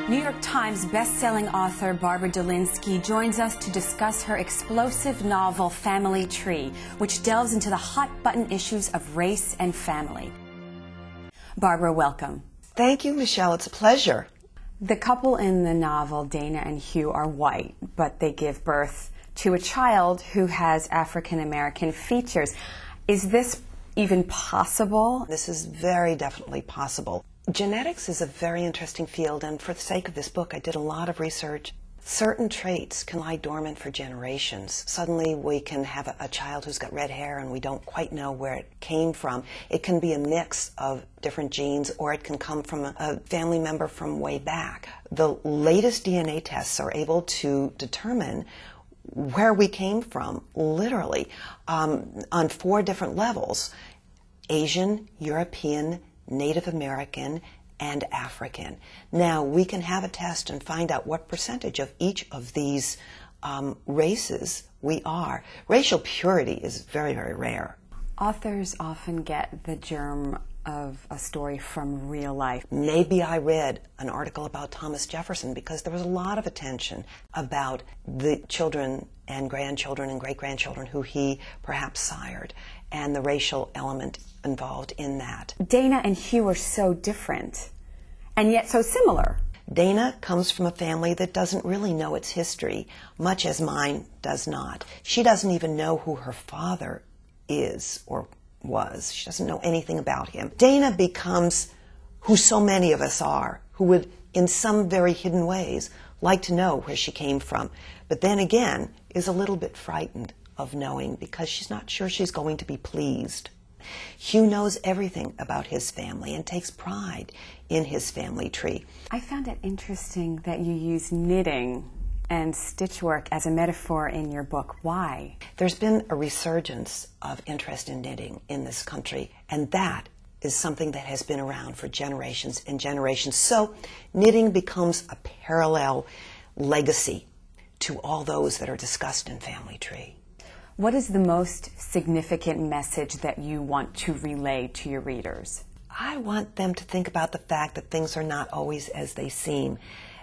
New York Times best-selling author Barbara Delinsky joins us to discuss her explosive novel Family Tree, which delves into the hot-button issues of race and family. Barbara, welcome. Thank you, Michelle. It's a pleasure. The couple in the novel, Dana and Hugh, are white, but they give birth to a child who has African-American features. Is this even possible? This is very definitely possible. Genetics is a very interesting field, and for the sake of this book, I did a lot of research. Certain traits can lie dormant for generations. Suddenly we can have a child who's got red hair and we don't quite know where it came from. It can be a mix of different genes, or it can come from a family member from way back. The latest DNA tests are able to determine where we came from, literally, on 4 different levels: Asian, European, Native American, and African. Now, we can have a test and find out what percentage of each of these races we are. Racial purity is very, very rare. Authors often get the germ of a story from real life. Maybe I read an article about Thomas Jefferson because there was a lot of attention about the children and grandchildren and great-grandchildren who he perhaps sired, and the racial element involved in that. Dana and Hugh are so different, and yet so similar. Dana comes from a family that doesn't really know its history, much as mine does not. She doesn't even know who her father is or was. She doesn't know anything about him. Dana becomes who so many of us are, who would, in some very hidden ways, like to know where she came from, but then again is a little bit frightened of knowing because she's not sure she's going to be pleased. Hugh knows everything about his family and takes pride in his family tree. I found it interesting that you use knitting and stitchwork as a metaphor in your book. Why? There's been a resurgence of interest in knitting in this country, and that is something that has been around for generations and generations. So knitting becomes a parallel legacy to all those that are discussed in Family Tree. What is the most significant message that you want to relay to your readers? I want them to think about the fact that things are not always as they seem,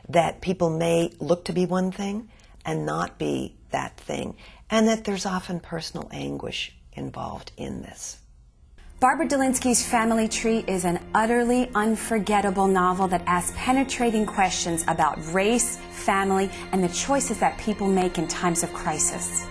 that people may look to be one thing and not be that thing, and that there's often personal anguish involved in this. Barbara Delinsky's Family Tree is an utterly unforgettable novel that asks penetrating questions about race, family, and the choices that people make in times of crisis.